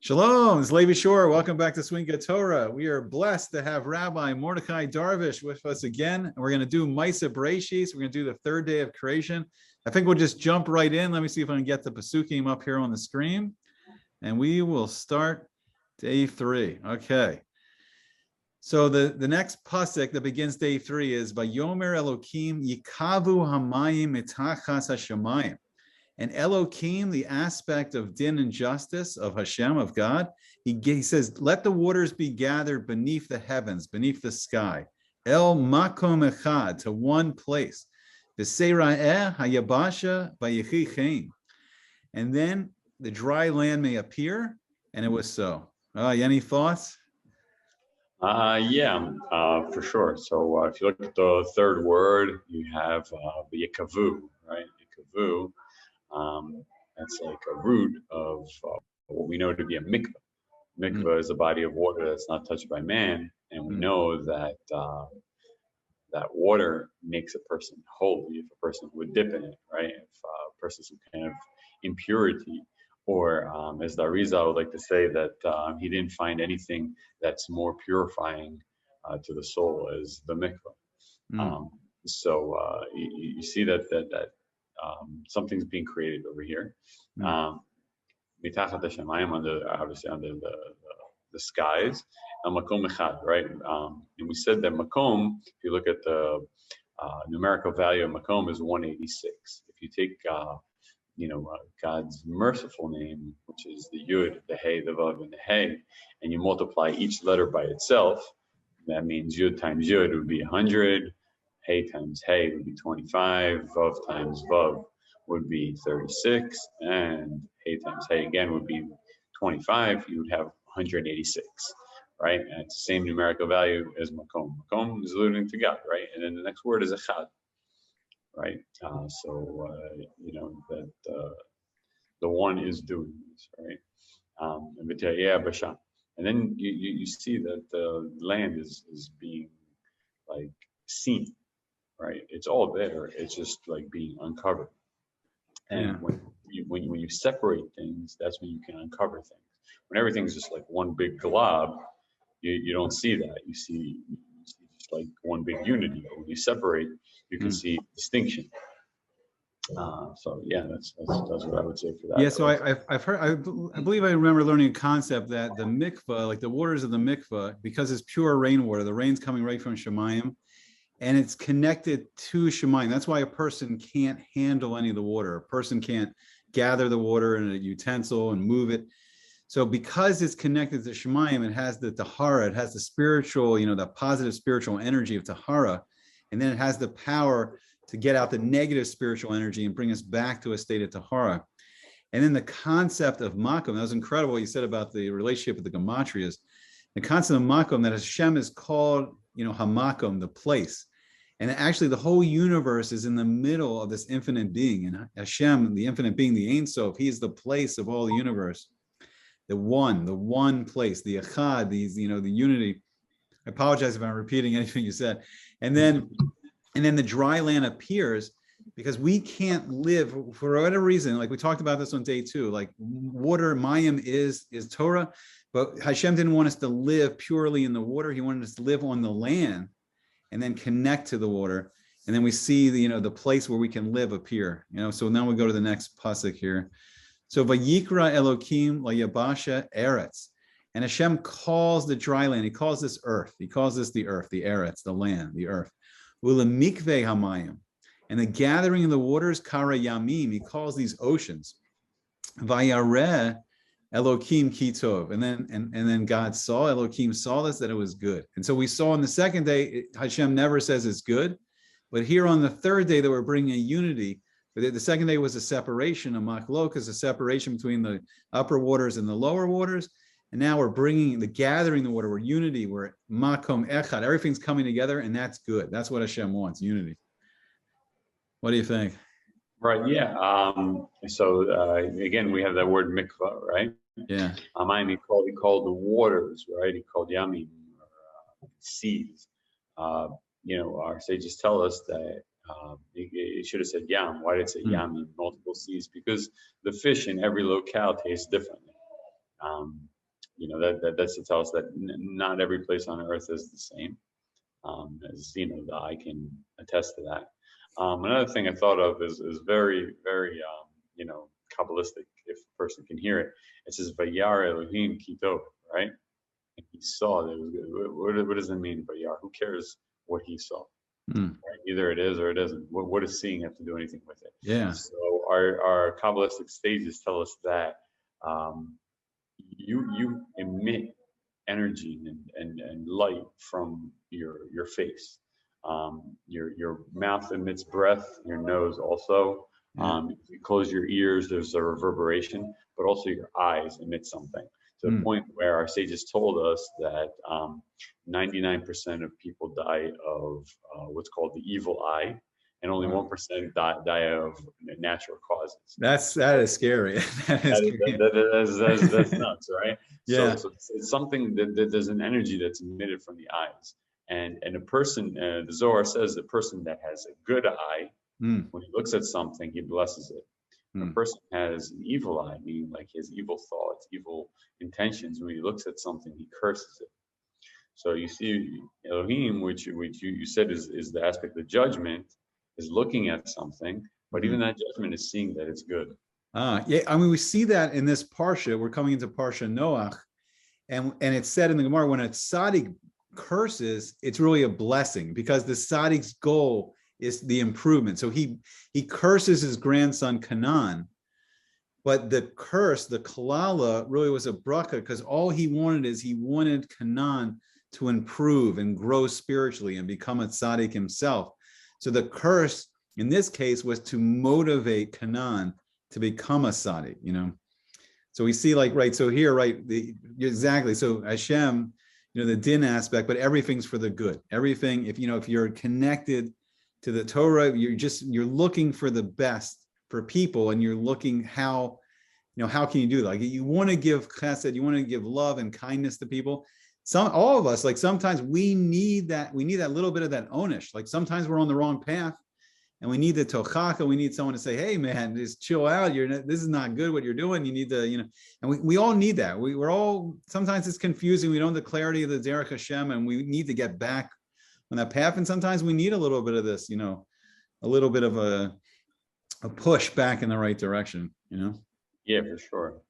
Shalom, it's Levi Shore. Welcome back to Swinga Torah. We are blessed to have Rabbi Mordechai Darvish with us again. And we're going to do Maisa Bereshis. We're going to do the third day of creation. I think we'll just jump right in. Let me see if I can get the Pasukim up here on the screen. And we will start day 3. Okay. So the next pasuk that begins day 3 is Vayomer Elokim Yikavu Hamayim Mitachas Hashemayim. And Elokim, the aspect of din and justice of Hashem, of God, he says, let the waters be gathered beneath the heavens, beneath the sky. El makom echad, to one place. V'seira'eh hayabasha v'yechi chein. And then the dry land may appear, and it was so. Any thoughts? For sure. So if you look at the third word, you have yikavu, right? Yikavu. That's like a root of what we know to be a mikveh. Mikveh is a body of water that's not touched by man, and we know that that water makes a person holy if a person would dip in it, right? If a person's some kind of impurity, or as the Arizal would like to say that he didn't find anything that's more purifying to the soul as the mikveh. So you see that something's being created over here. Mitachat Hashemayim, obviously under the skies, and makom echad, right? And we said that makom, if you look at the numerical value of makom, is 186. If you take God's merciful name, which is the Yud, the Hey, the Vav, and the Hey, and you multiply each letter by itself, that means Yud times Yud would be 100. Hey times Hey would be 25, Vav times Vav would be 36, and Hey times Hey again would be 25. You would have 186, right? And it's the same numerical value as Makom. Makom is alluding to God, right? And then the next word is Echad, right? That the one is doing this, right? And then you see that the land is being like seen. Right, it's all there. It's just like being uncovered. And when you separate things, that's when you can uncover things. When everything's just like one big glob, you don't see that. You see just like one big unity. But when you separate, you can see distinction. That's what I would say for that. Yeah, so I've heard, I believe I remember learning a concept that the mikveh, like the waters of the mikveh, because it's pure rainwater, the rain's coming right from Shemayim, and it's connected to Shemayim. That's why a person can't handle any of the water. A person can't gather the water in a utensil and move it. So because it's connected to Shemayim, it has the Tahara, it has the spiritual, the positive spiritual energy of Tahara, and then it has the power to get out the negative spiritual energy and bring us back to a state of Tahara. And then the concept of Makom, that was incredible what you said about the relationship with the Gematrias. The concept of Makom, that Hashem is called, Hamakom, the place. And actually the whole universe is in the middle of this infinite being. And Hashem, the infinite being, the Ein Sof, he is the place of all the universe. The one place, the Echad, the unity. I apologize if I'm repeating anything you said. And then the dry land appears because we can't live for whatever reason. Like we talked about this on day 2, like water, Mayim is Torah, but Hashem didn't want us to live purely in the water. He wanted us to live on the land and then connect to the water. And then we see the place where we can live appear. So now we go to the next pasuk here. So Vayikra Elokim Layabasha Eretz. And Hashem calls the dry land, he calls this earth. He calls this the earth, the Eretz, the land, the earth. Ula mikveh hamayim. And the gathering of the waters, kara yamim, he calls these oceans. Vayareh Elokim kitov, and then God saw, Elokim saw this, that it was good. And so we saw on the second day, Hashem never says it's good, but here on the third day that we're bringing a unity. But the second day was a separation, a machlokas, a separation between the upper waters and the lower waters. And now we're bringing the gathering the water, we're unity, we're makom echad, everything's coming together, and that's good. That's what Hashem wants, unity. What do you think? Right, yeah. Again, we have that word mikvah, right? Yeah. He called the waters, right? He called yamim, seas. Our sages tell us that it should have said yam. Why did it say yamim, multiple seas? Because the fish in every locale tastes differently, That's to tell us that not every place on earth is the same. As the eye can attest to that. Another thing I thought of is very, very, Kabbalistic, if a person can hear it. It says, Vayar Elohim Kitov, right? And he saw that it was good. What does it mean, Vayar? Who cares what he saw? Mm. Right? Either it is or it isn't. What does seeing have to do anything with it? Yeah. So our Kabbalistic stages tell us that you emit energy and light from your face. Your mouth emits breath, your nose also. If you close your ears, there's a reverberation, but also your eyes emit something. To the point where our sages told us that 99% of people die of what's called the evil eye, and only 1% die of natural causes. That is scary. That's nuts, right? Yeah. So it's something that there's an energy that's emitted from the eyes, and a person, the Zohar says, a person that has a good eye, when he looks at something, he blesses it. A person has an evil eye, meaning like he has evil thoughts, evil intentions. When he looks at something, he curses it. So you see, Elohim, which you said is the aspect of judgment, is looking at something, but even that judgment is seeing that it's good. Yeah, I mean, we see that in this parsha. We're coming into parsha Noach, and it's said in the Gemara, when a tzaddik curses, it's really a blessing, because the tzaddik's goal is the improvement. So he curses his grandson Canaan, but the curse, the kalala, really was a bracha, because all he wanted Canaan to improve and grow spiritually and become a tzaddik himself. So the curse in this case was to motivate Canaan to become a tzaddik, So we see so here, exactly. So Hashem, the din aspect, but everything's for the good. Everything, if you're connected to the Torah, you're looking for the best for people, and you're looking how can you do that? Like, you want to give chesed, you want to give love and kindness to people. All of us, sometimes we need that little bit of that onish. Like, sometimes we're on the wrong path, and we need the tochaka. We need someone to say, "Hey, man, just chill out. This is not good what you're doing. You need to, And we all need that. We're all, sometimes it's confusing. We don't have the clarity of the Derech Hashem, and we need to get back on that path. And sometimes we need a little bit of this, a little bit of a push back in the right direction. Yeah, for sure.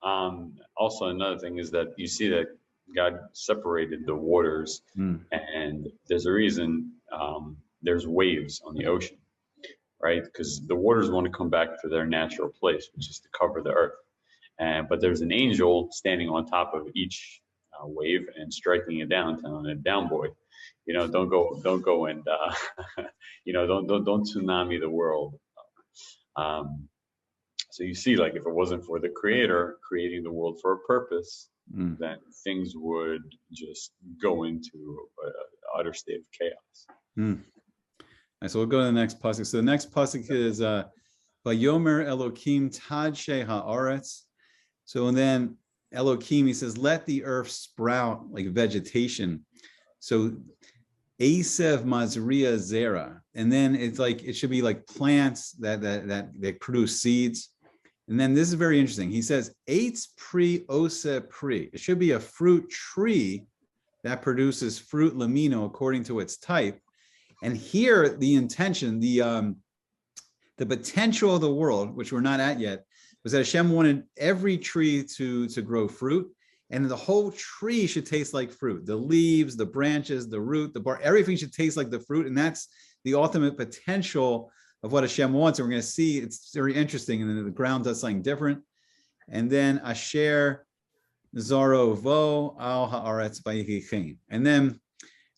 Also, another thing is that you see that God separated the waters, and there's a reason there's waves on the ocean, right? Because the waters want to come back to their natural place, which is to cover the earth. But there's an angel standing on top of each wave and striking it down, telling it, "Down, boy. Don't go and don't tsunami the world." So you see, if it wasn't for the Creator creating the world for a purpose, then things would just go into an utter state of chaos. Right, so we'll go to the next pasuk. So the next pasuk is Vayomer Elokim Tad She Haaretz. So then Elokim, he says, let the earth sprout like vegetation. So Asev Mazria Zera, and then it's it should be like plants that produce seeds. And then this is very interesting. He says, Eitz Pri Ose Pri. It should be a fruit tree that produces fruit lamino according to its type. And here, the intention, the potential of the world, which we're not at yet, was that Hashem wanted every tree to grow fruit, and the whole tree should taste like fruit. The leaves, the branches, the root, the bark, everything should taste like the fruit, and that's the ultimate potential of what Hashem wants. And we're going to see, it's very interesting, and then the ground does something different. And then Asher Zaro Vo Al Haaretz Vayichim. And then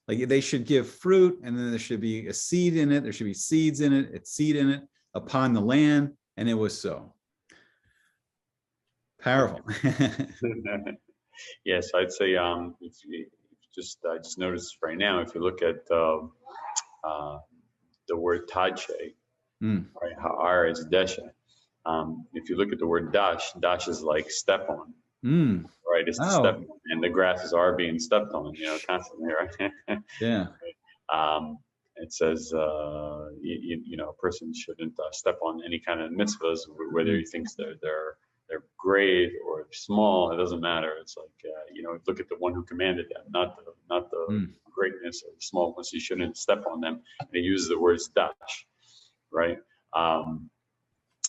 they should give fruit, and then there should be a seed in it. There should be seeds in it. It's seed in it upon the land, and it was so. Powerful. Yes, I'd say if you I just noticed right now, if you look at the word tadshe, right, ha'ar is desha. If you look at the word dash is like step on. Right, it's the step, and the grasses are being stepped on, constantly, right? Yeah. It says, a person shouldn't step on any kind of mitzvahs, whether he thinks they're great or small, it doesn't matter. It's like, look at the one who commanded them, not the greatness of the small ones. You shouldn't step on them. And he uses the words dash, right?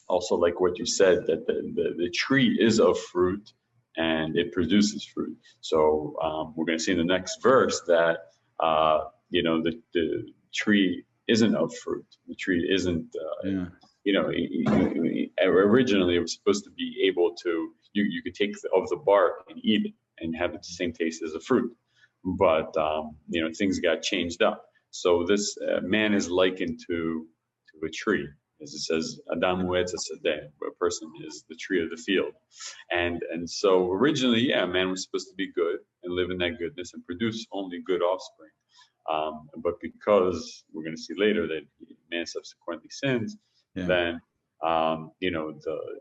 Also, like what you said, that the tree is of fruit and it produces fruit. So we're going to see in the next verse that, the tree isn't of fruit. The tree isn't, originally it was supposed to be able to, you could take of the bark and eat it and have the same taste as a fruit. But, things got changed up. So this man is likened to a tree. As it says, Adam Uetz Hasadeh, a person is the tree of the field. And so originally, man was supposed to be good and live in that goodness and produce only good offspring. But because we're going to see later that man subsequently sins, then,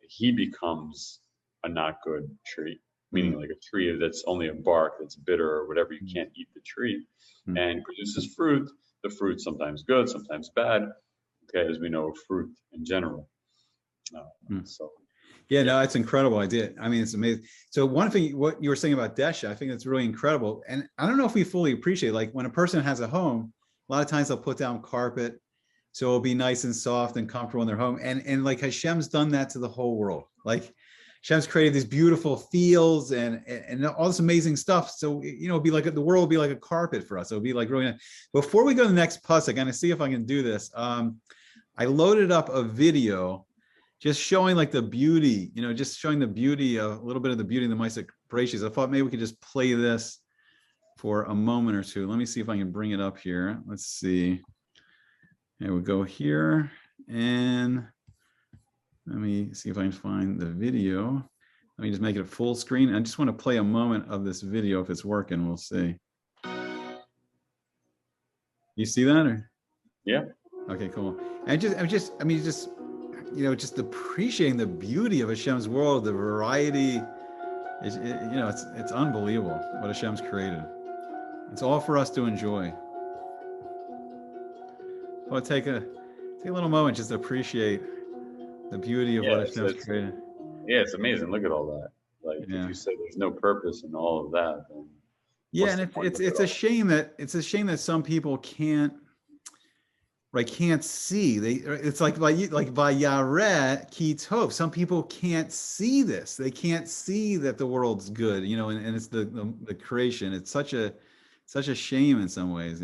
he becomes a not good tree, meaning like a tree that's only a bark, that's bitter or whatever, you can't eat the tree, and produces fruit. The fruit sometimes good, sometimes bad. Okay, as we know, fruit in general. No, it's incredible idea. I mean, it's amazing. So one thing, what you were saying about Desha, I think it's really incredible. And I don't know if we fully appreciate, like when a person has a home, a lot of times they'll put down carpet, so it'll be nice and soft and comfortable in their home. And like Hashem's done that to the whole world. Like Hashem's created these beautiful fields and all this amazing stuff. So, it'll be like the world will be like a carpet for us. It'll be like really nice. Before we go to the next pasuk, I'm going to see if I can do this. I loaded up a video just showing like the beauty, just showing the beauty, a little bit of the beauty of the Mashiach Bereshis. I thought maybe we could just play this for a moment or two. Let me see if I can bring it up here. Let's see. Here we go here. And let me see if I can find the video. Let me just make it full screen. I just want to play a moment of this video. If it's working, we'll see. You see that? Or? Yeah. Okay, cool. And just appreciating the beauty of Hashem's world, the variety. It's unbelievable what Hashem's created. It's all for us to enjoy. I'll take a little moment just to appreciate the beauty of what Hashem's created. Yeah, it's amazing. Look at all that. Like if you say there's no purpose in all of that, then and it's a shame that some people can't see. It's like Vayareh Ki Tov. Some people can't see this. They can't see that the world's good, and it's the creation. It's such a shame in some ways,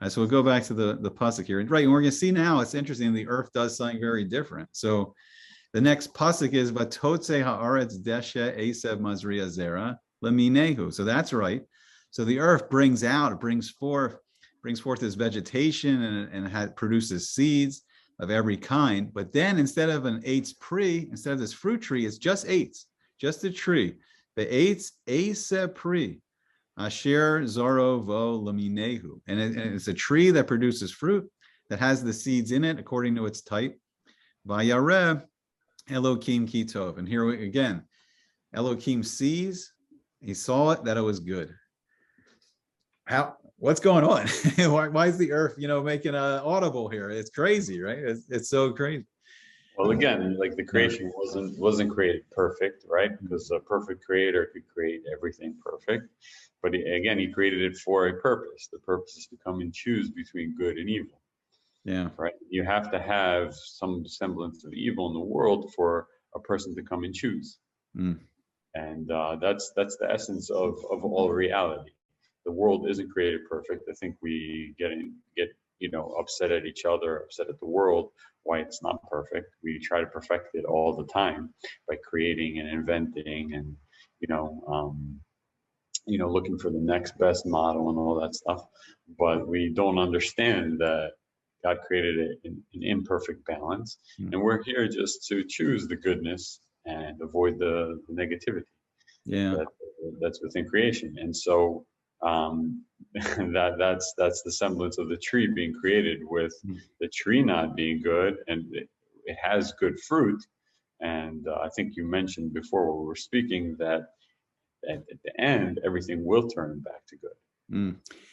So we'll go back to the pasuk here, and we're going to see now. It's interesting. The earth does something very different. So the next pasuk is Vatotze haaretz deshe esev mazria zera leminehu. So that's right. So the earth brings forth this vegetation and produces seeds of every kind. But then instead of an eitz pri, instead of this fruit tree, it's just eitz, just a tree. The eitz esev pri. Asher Zoro Vo Laminehu. And it's a tree that produces fruit that has the seeds in it according to its type. Vayareh Elokim Kitov. And here again, Elokim sees, he saw it, that it was good. What's going on? why is the earth, making an audible here? It's crazy, right? It's so crazy. Well, again, like the creation wasn't created perfect, right? Because a perfect creator could create everything perfect. But again, he created it for a purpose. The purpose is to come and choose between good and evil. Yeah. Right. You have to have some semblance of evil in the world for a person to come and choose. And that's the essence of all reality. The world isn't created perfect. I think we get upset at each other, upset at the world, why it's not perfect. We try to perfect it all the time by creating and inventing and looking for the next best model and all that stuff. But we don't understand that God created an imperfect balance, and we're here just to choose the goodness and avoid the negativity. That's within creation. And so that's the semblance of the tree being created, with the tree not being good, and it has good fruit. And I think you mentioned before when we were speaking that at the end everything will turn back to good.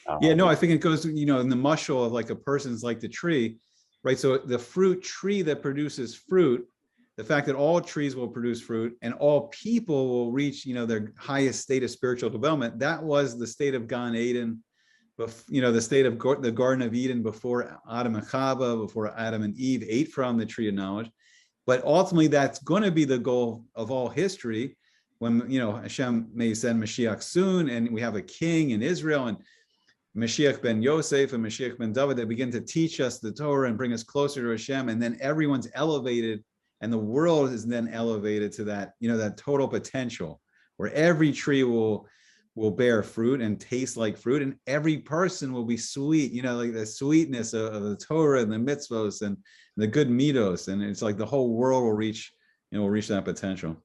I think it goes, in the mushal of like a person's like the tree, right? So the fruit tree that produces fruit, the fact that all trees will produce fruit and all people will reach, their highest state of spiritual development. That was the state of Gan Eden, the state of the Garden of Eden before Adam and Chava, before Adam and Eve ate from the tree of knowledge. But ultimately, that's going to be the goal of all history. When Hashem may send Mashiach soon, and we have a king in Israel, and Mashiach ben Yosef and Mashiach ben David, that begin to teach us the Torah and bring us closer to Hashem, and then everyone's elevated, and the world is then elevated to that, that total potential, where every tree will bear fruit and taste like fruit, and every person will be sweet, like the sweetness of the Torah and the mitzvos and the good midos, and it's like the whole world will reach that potential.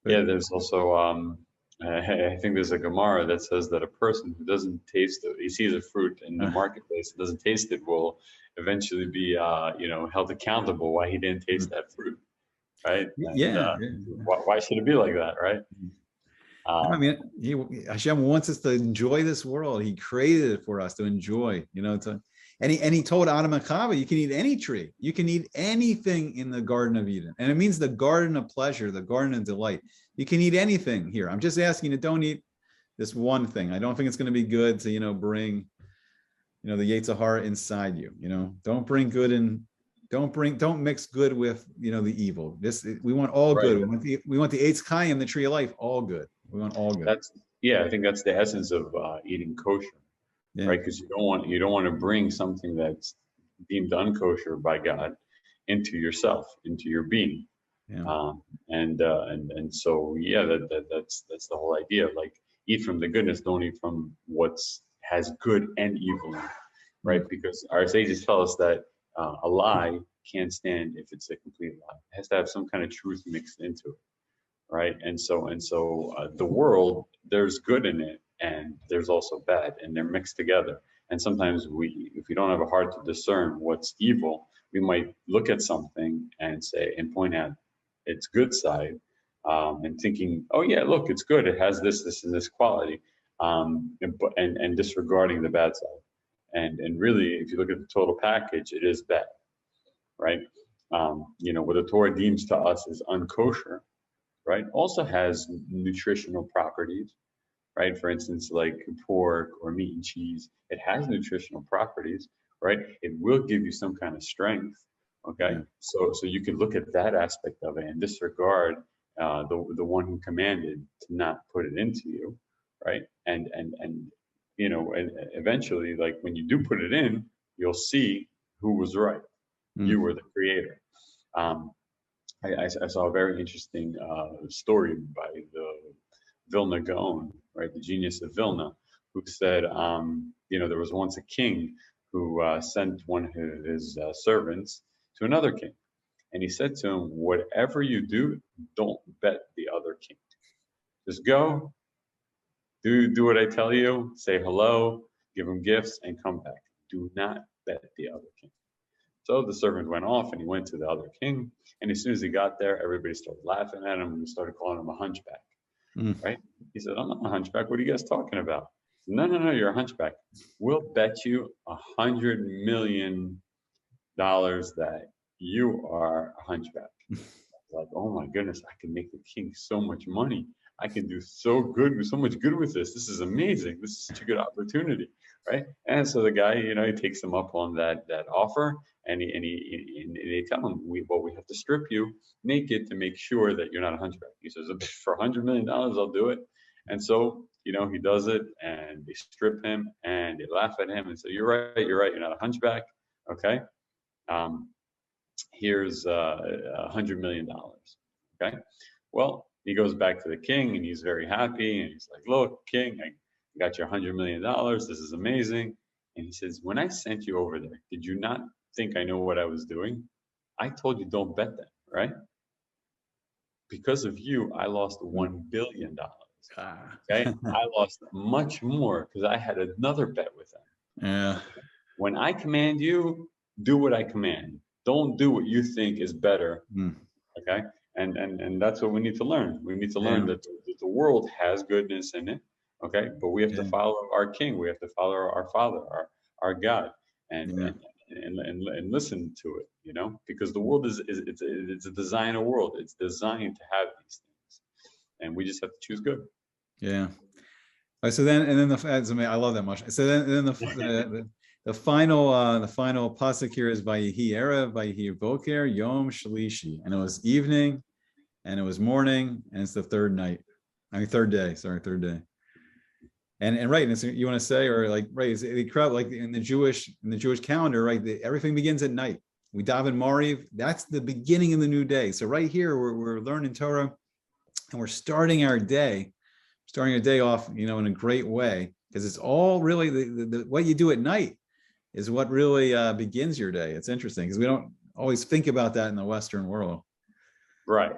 Yeah, there's also I think there's a Gemara that says that a person who doesn't taste it, he sees a fruit in the marketplace, doesn't taste it, will eventually be held accountable why he didn't taste that fruit, right? And, why should it be like that, right? I mean, Hashem wants us to enjoy this world. He created it for us to enjoy, and he told Adam and Chava, you can eat any tree. You can eat anything in the Garden of Eden. And it means the garden of pleasure, the garden of delight. You can eat anything here. I'm just asking you, don't eat this one thing. I don't think it's going to be good to, bring, the Yetzer Hara inside you. Don't bring good in. Don't mix good with, the evil. We want all good. We want the Eitz Chaim, the tree of life, all good. We want all good. I think that's the essence of eating kosher, right? Because you don't want to bring something that's deemed unkosher by God into yourself, into your being. Yeah. And so that's the whole idea. Like, eat from the goodness, don't eat from has good and evil in it, right? Because our sages tell us that a lie can't stand if it's a complete lie. It has to have some kind of truth mixed into it, right? And so the world, there's good in it and there's also bad, and they're mixed together. And sometimes if we don't have a heart to discern what's evil, we might look at something and point out its good side, and thinking, oh yeah, look, it's good. It has this, and this quality, and disregarding the bad side. And really, if you look at the total package, it is bad, right? What the Torah deems to us as unkosher, right, also has nutritional properties, right? For instance, like pork or meat and cheese, it has nutritional properties, right? It will give you some kind of strength, okay? So you can look at that aspect of it and disregard the one who commanded to not put it into you, right? And eventually, like, when you do put it in, you'll see who was right. You were the creator. I saw a very interesting story by the Vilna Gaon, right, the genius of Vilna, who said, there was once a king who sent one of his servants to another king. And he said to him, whatever you do, don't bet the other king. Just go, do what I tell you, say hello, give him gifts, and come back. Do not bet the other king. So the servant went off and he went to the other king. And as soon as he got there, everybody started laughing at him and started calling him a hunchback, right? He said, I'm not a hunchback. What are you guys talking about? No, you're a hunchback. We'll bet you $100 million that you are a hunchback. Like, oh my goodness, I can make the king so much money. I can do so much good with this. This is amazing. This is such a good opportunity, right? And so the guy, he takes him up on that offer, and they tell him, we have to strip you naked to make sure that you're not a hunchback. He says, for $100 million, I'll do it. And so, he does it, and they strip him, and they laugh at him and say, you're right, you're not a hunchback, okay? Here's $100 million, okay? Well, he goes back to the king, and he's very happy, and he's like, look, king, I got your $100 million. This is amazing. And he says, when I sent you over there, did you not think I know what I was doing? I told you don't bet them, right? Because of you, I lost $1 billion. Okay, I lost much more because I had another bet with them. Yeah. When I command you, do what I command. Don't do what you think is better. Okay, and that's what we need to learn. We need to learn that the world has goodness in it. Okay, but we have to follow our King. We have to follow our Father, our God, and and listen to it, because the world it's a designer world. It's designed to have these things, and we just have to choose good. Yeah. All right, so then, and then I love that much. So then the final pasuk here is Vayihi Erev, Vayihi Boker, Yom Shlishi, and it was evening, and it was morning, and it's the third night. I mean, third day. Sorry, third day. And right, and you want to say, or like, right, it's the crowd, like in the Jewish calendar, right? Everything begins at night. We daven Mariv. That's the beginning of the new day. So right here, we're learning Torah, and we're starting our day off, in a great way, because it's all really the what you do at night is what really begins your day. It's interesting because we don't always think about that in the Western world. Right.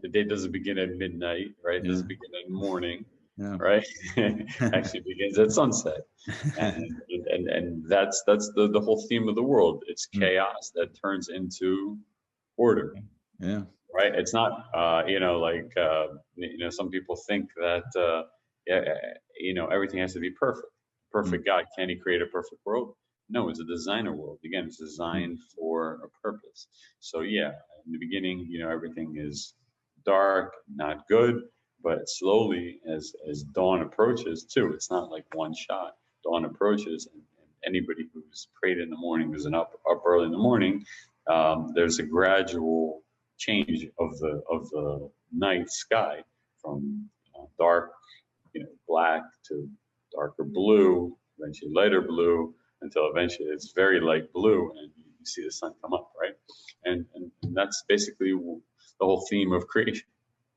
The day doesn't begin at midnight, right? It doesn't begin in the morning, right? Actually begins at sunset, and that's the whole theme of the world. It's chaos that turns into order. Yeah. Right. It's not, some people think that, everything has to be perfect. Perfect God, can he create a perfect world? No, it's a designer world. Again, it's designed for a purpose. So yeah, in the beginning, everything is dark, not good, but slowly as dawn approaches too, it's not like one shot. Dawn approaches, and anybody who's prayed in the morning, who's up early in the morning, there's a gradual change of the night sky from dark, black to darker blue, eventually lighter blue, until eventually it's very light blue, and you see the sun come up, right? And that's basically the whole theme of creation.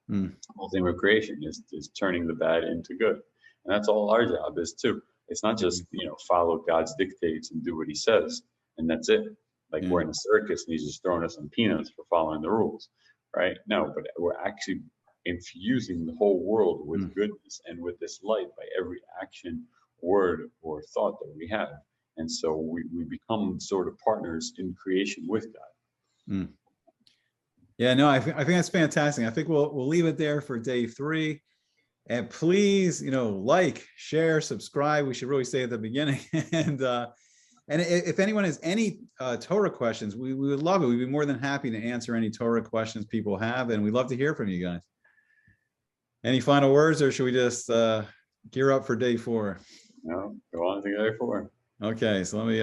The whole theme of creation is turning the bad into good, and that's all our job is too. It's not just follow God's dictates and do what He says, and that's it. Like we're in a circus and He's just throwing us some peanuts for following the rules, right? No, but we're actually infusing the whole world with goodness and with this light by every action, word, or thought that we have. And so we become sort of partners in creation with God. Yeah, no, I think that's fantastic. I think we'll leave it there for day 3. And please, like, share, subscribe. We should really say at the beginning. And if anyone has any Torah questions, we would love it. We'd be more than happy to answer any Torah questions people have, and we'd love to hear from you guys. Any final words, or should we just gear up for day 4? No, go on to day 4. Okay, so let me